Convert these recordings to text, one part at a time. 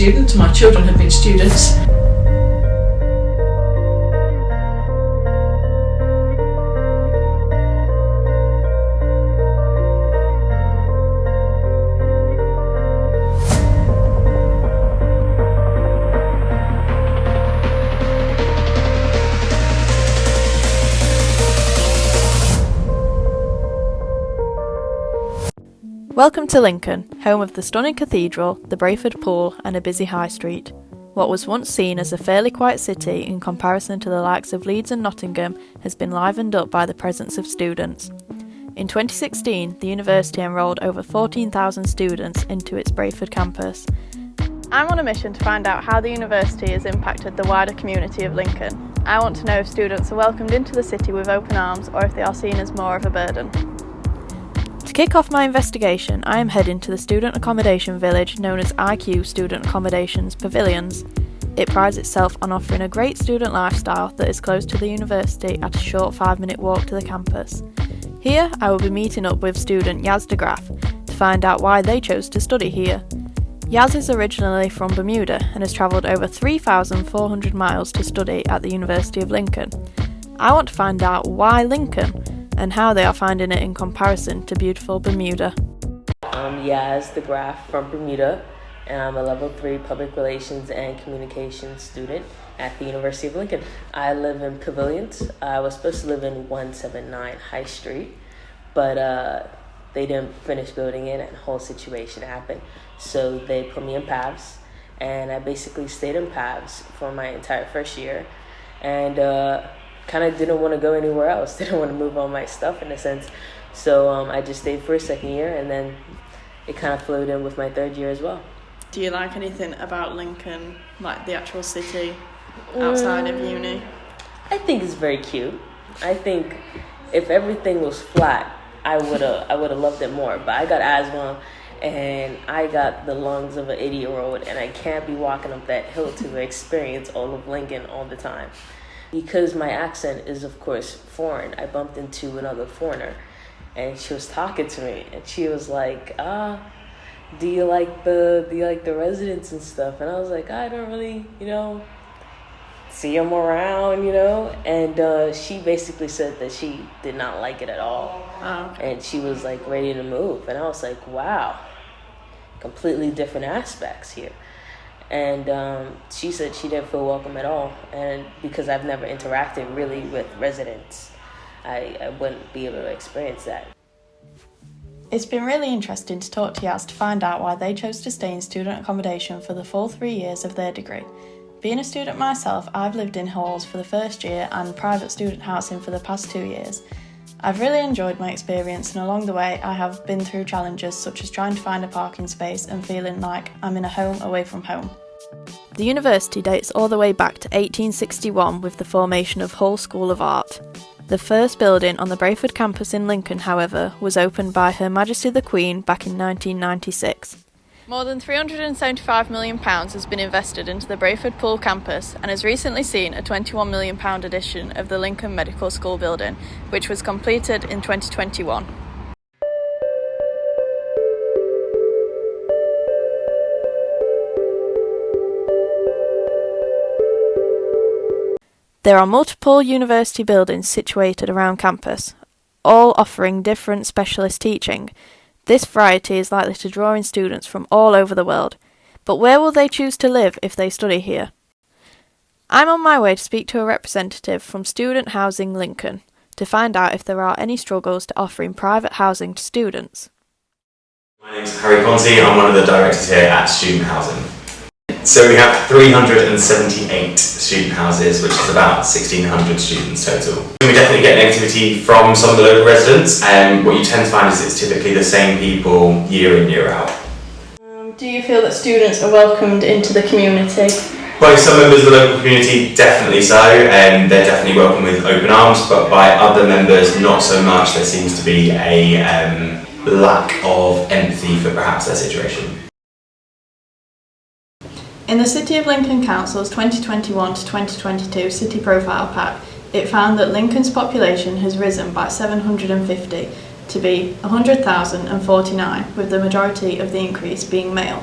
student, my children have been students. Welcome to Lincoln, home of the stunning cathedral, the Brayford Pool and a busy high street. What was once seen as a fairly quiet city in comparison to the likes of Leeds and Nottingham has been livened up by the presence of students. In 2016, the university enrolled over 14,000 students into its Brayford campus. I'm on a mission to find out how the university has impacted the wider community of Lincoln. I want to know if students are welcomed into the city with open arms or if they are seen as more of a burden. To kick off my investigation, I am heading to the student accommodation village known as IQ Student Accommodations Pavilions. It prides itself on offering a great student lifestyle that is close to the university at a short 5-minute walk to the campus. Here, I will be meeting up with student Yaz de Graaf to find out why they chose to study here. Yaz is originally from Bermuda and has travelled over 3,400 miles to study at the University of Lincoln. I want to find out why Lincoln and how they are finding it in comparison to beautiful Bermuda. I'm Yaz de Graaf from Bermuda, and I'm a level 3 public relations and communications student at the University of Lincoln. I live in Pavilions. I was supposed to live in 179 High Street, but they didn't finish building it and the whole situation happened. So they put me in PAVS, and I basically stayed in PAVS for my entire first year, and kind of didn't want to go anywhere else, didn't want to move all my stuff in a sense. So I just stayed for a second year, and then it kind of flowed in with my third year as well. Do you like anything about Lincoln, like the actual city, outside of uni? I think it's very cute. I think if everything was flat, I would have loved it more. But I got asthma, and I got the lungs of an 80-year-old, and I can't be walking up that hill to experience all of Lincoln all the time. Because my accent is, of course, foreign, I bumped into another foreigner, and she was talking to me, and she was like, do you like the residents and stuff? And I was like, I don't really, see them around, And she basically said that she did not like it at all. Oh, okay. And she was like ready to move. And I was like, wow, completely different aspects here. And she said she didn't feel welcome at all. And because I've never interacted really with residents, I wouldn't be able to experience that. It's been really interesting to talk to Yaz to find out why they chose to stay in student accommodation for the full 3 years of their degree. Being a student myself, I've lived in halls for the first year and private student housing for the past 2 years. I've really enjoyed my experience, and along the way I have been through challenges such as trying to find a parking space and feeling like I'm in a home away from home. The university dates all the way back to 1861 with the formation of Hull School of Art. The first building on the Brayford campus in Lincoln, however, was opened by Her Majesty the Queen back in 1996. More than £375 million has been invested into the Brayford Pool campus and has recently seen a £21 million addition of the Lincoln Medical School building, which was completed in 2021. There are multiple university buildings situated around campus, all offering different specialist teaching. This variety is likely to draw in students from all over the world. But where will they choose to live if they study here? I'm on my way to speak to a representative from Student Housing Lincoln to find out if there are any struggles to offering private housing to students. My name is Harry Conti. I'm one of the directors here at Student Housing. So we have 378 student houses, which is about 1,600 students total. We definitely get negativity from some of the local residents, and what you tend to find is it's typically the same people year in, year out. Do you feel that students are welcomed into the community? By some members of the local community, definitely so, and they're definitely welcome with open arms, but by other members, not so much. There seems to be a lack of empathy for perhaps their situation. In the City of Lincoln Council's 2021 to 2022 City Profile Pack, it found that Lincoln's population has risen by 750 to be 100,049, with the majority of the increase being male.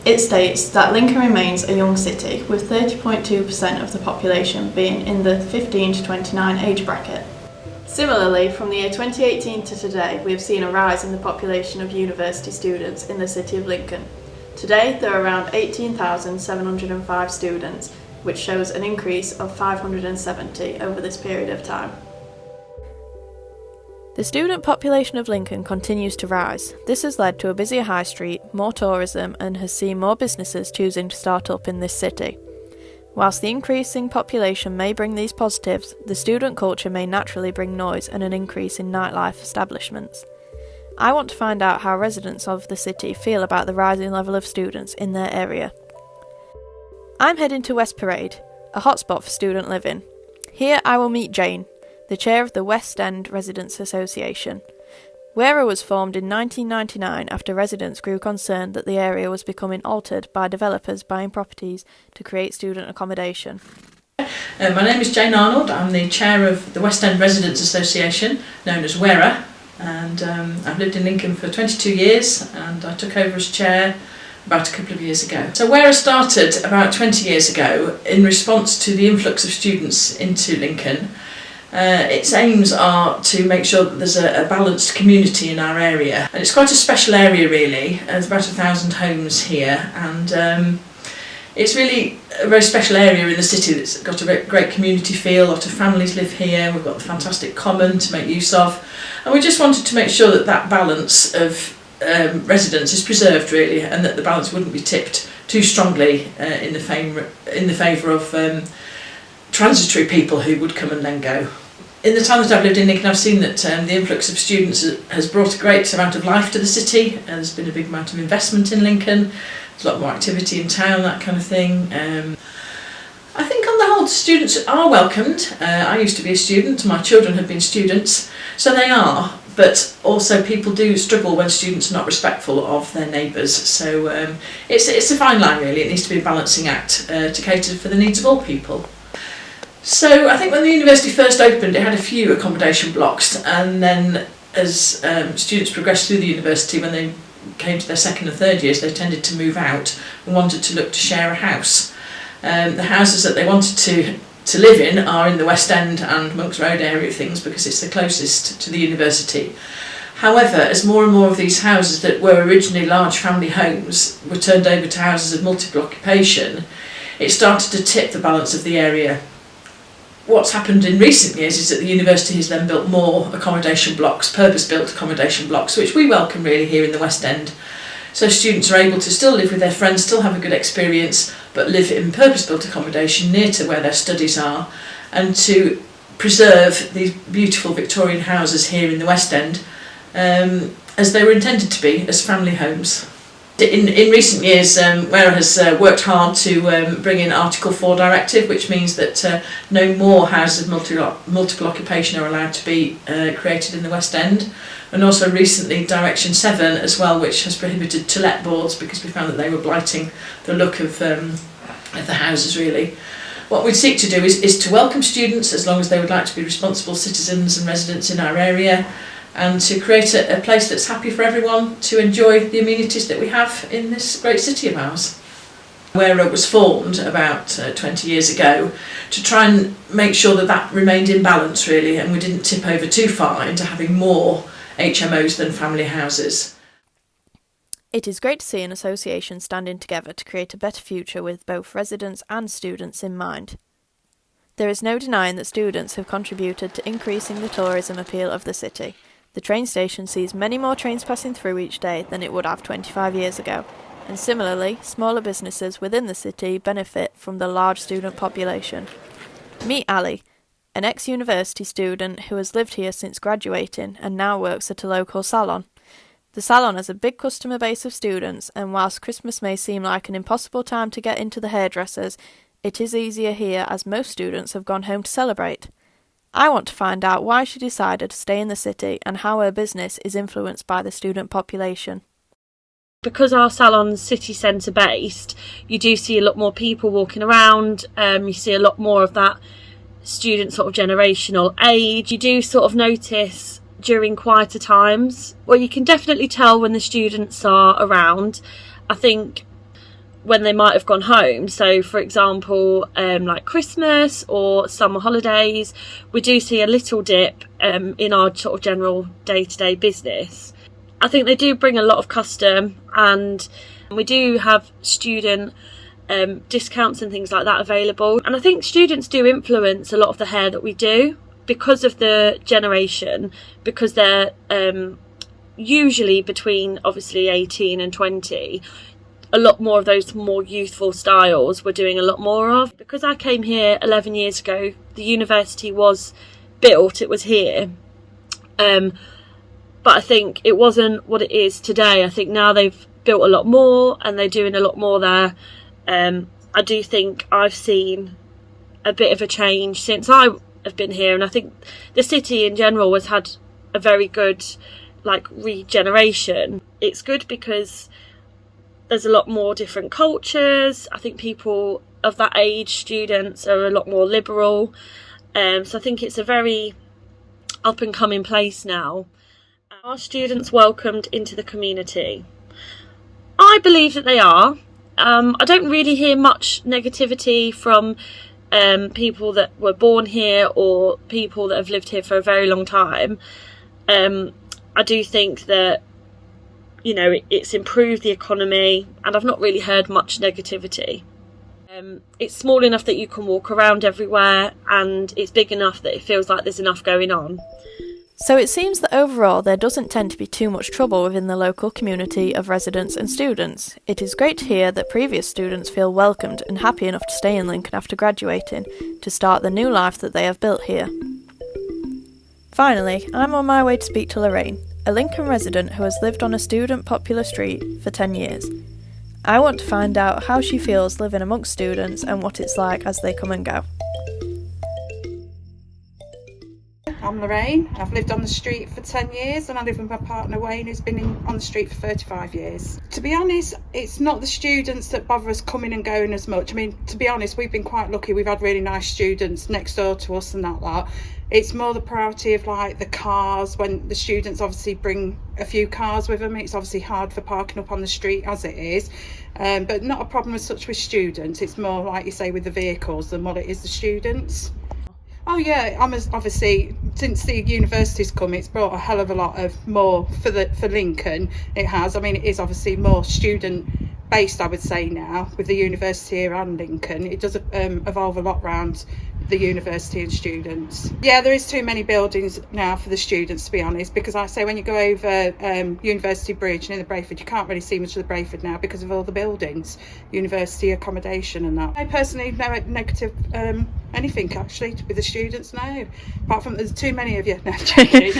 It states that Lincoln remains a young city, with 30.2% of the population being in the 15 to 29 age bracket. Similarly, from the year 2018 to today, we have seen a rise in the population of university students in the city of Lincoln. Today, there are around 18,705 students, which shows an increase of 570 over this period of time. The student population of Lincoln continues to rise. This has led to a busier high street, more tourism, and has seen more businesses choosing to start up in this city. Whilst the increasing population may bring these positives, the student culture may naturally bring noise and an increase in nightlife establishments. I want to find out how residents of the city feel about the rising level of students in their area. I'm heading to West Parade, a hotspot for student living. Here I will meet Jane, the chair of the West End Residents Association. WERA was formed in 1999 after residents grew concerned that the area was becoming altered by developers buying properties to create student accommodation. My name is Jane Arnold. I'm the chair of the West End Residents Association, known as WERA, and I've lived in Lincoln for 22 years, and I took over as chair about a couple of years ago. So WERA started about 20 years ago in response to the influx of students into Lincoln. Its aims are to make sure that there's a balanced community in our area, and it's quite a special area really. There's about 1,000 homes here, and it's really a very special area in the city that's got a great community feel. A lot of families live here. We've got the fantastic common to make use of, and we just wanted to make sure that that balance of residents is preserved really, and that the balance wouldn't be tipped too strongly in the favour of transitory people who would come and then go. In the time that I've lived in Lincoln, I've seen that the influx of students has brought a great amount of life to the city, and there's been a big amount of investment in Lincoln. There's a lot more activity in town, that kind of thing. I think on the whole, students are welcomed. I used to be a student, my children have been students, so they are. But also people do struggle when students are not respectful of their neighbours. So it's a fine line really. It needs to be a balancing act to cater for the needs of all people. So I think when the university first opened, it had a few accommodation blocks, and then as students progressed through the university, when they came to their second and third years, they tended to move out and wanted to look to share a house. The houses that they wanted to live in are in the West End and Monks Road area of things because it's the closest to the university. However, as more and more of these houses that were originally large family homes were turned over to houses of multiple occupation, it started to tip the balance of the area. What's happened in recent years is that the university has then built more accommodation blocks, purpose-built accommodation blocks, which we welcome really here in the West End. So students are able to still live with their friends, still have a good experience, but live in purpose-built accommodation near to where their studies are, and to preserve these beautiful Victorian houses here in the West End as they were intended to be, as family homes. In recent years, WERA has worked hard to bring in Article 4 directive, which means that no more houses of multiple occupation are allowed to be created in the West End, and also recently Direction 7 as well, which has prohibited to-let boards because we found that they were blighting the look of the houses really. What we'd seek to do is to welcome students as long as they would like to be responsible citizens and residents in our area, and to create a place that's happy for everyone to enjoy the amenities that we have in this great city of ours. WERA was formed about 20 years ago to try and make sure that that remained in balance really, and we didn't tip over too far into having more HMOs than family houses. It is great to see an association standing together to create a better future with both residents and students in mind. There is no denying that students have contributed to increasing the tourism appeal of the city. The train station sees many more trains passing through each day than it would have 25 years ago, and similarly, smaller businesses within the city benefit from the large student population. Meet Ali, an ex-university student who has lived here since graduating and now works at a local salon. The salon has a big customer base of students, and whilst Christmas may seem like an impossible time to get into the hairdressers, it is easier here as most students have gone home to celebrate. I want to find out why she decided to stay in the city and how her business is influenced by the student population. Because our salon's city centre based, you do see a lot more people walking around, you see a lot more of that student sort of generational age. You do sort of notice during quieter times, well, you can definitely tell when the students are around. I think when they might have gone home. So for example, like Christmas or summer holidays, we do see a little dip in our sort of general day-to-day business. I think they do bring a lot of custom, and we do have student discounts and things like that available. And I think students do influence a lot of the hair that we do because of the generation, because they're usually between obviously 18 and 20. A lot more of those more youthful styles we're doing a lot more of. Because I came here 11 years ago, the university was built, it was here. But I think it wasn't what it is today. I think now they've built a lot more and they're doing a lot more there. I do think I've seen a bit of a change since I have been here, and I think the city in general has had a very good like regeneration. It's good because there's a lot more different cultures. I think people of that age, students, are a lot more liberal. So I think it's a very up and coming place now. Are students welcomed into the community? I believe that they are. I don't really hear much negativity from people that were born here or people that have lived here for a very long time. I do think that, you know, it's improved the economy, and I've not really heard much negativity. It's small enough that you can walk around everywhere, and it's big enough that it feels like there's enough going on. So it seems that overall there doesn't tend to be too much trouble within the local community of residents and students. It is great to hear that previous students feel welcomed and happy enough to stay in Lincoln after graduating to start the new life that they have built here. Finally, I'm on my way to speak to Lorraine, a Lincoln resident who has lived on a student popular street for 10 years. I want to find out how she feels living amongst students and what it's like as they come and go. I'm Lorraine. I've lived on the street for 10 years and I live with my partner Wayne, who's been on the street for 35 years. To be honest, it's not the students that bother us coming and going as much. I mean, to be honest, we've been quite lucky. We've had really nice students next door to us and that lot. It's more the priority of like the cars, when the students obviously bring a few cars with them. It's obviously hard for parking up on the street as it is, but not a problem as such with students. It's more like you say with the vehicles than what it is the students. Oh yeah, obviously since the university's come, it's brought a hell of a lot of more for Lincoln. It has. I mean, it is obviously more student based, I would say now, with the university here and Lincoln. It does evolve a lot around the university and students. Yeah, there is too many buildings now for the students, to be honest, because I say when you go over University Bridge near the Brayford, you can't really see much of the Brayford now because of all the buildings, university accommodation and that. I personally no negative anything actually with the students now, apart from there's too many of you. No, joking.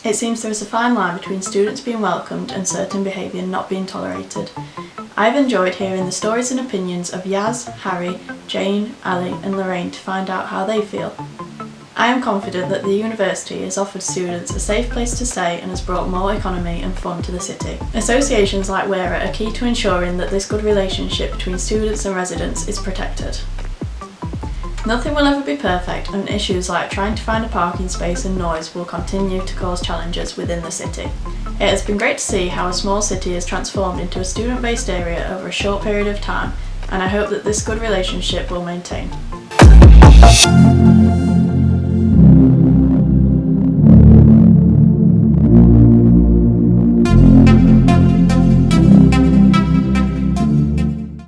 It seems there is a fine line between students being welcomed and certain behaviour not being tolerated. I've enjoyed hearing the stories and opinions of Yaz, Harry, Jane, Ali and Lorraine to find out how they feel. I am confident that the university has offered students a safe place to stay and has brought more economy and fun to the city. Associations like WERA are key to ensuring that this good relationship between students and residents is protected. Nothing will ever be perfect, and issues like trying to find a parking space and noise will continue to cause challenges within the city. It has been great to see how a small city has transformed into a student-based area over a short period of time, and I hope that this good relationship will maintain.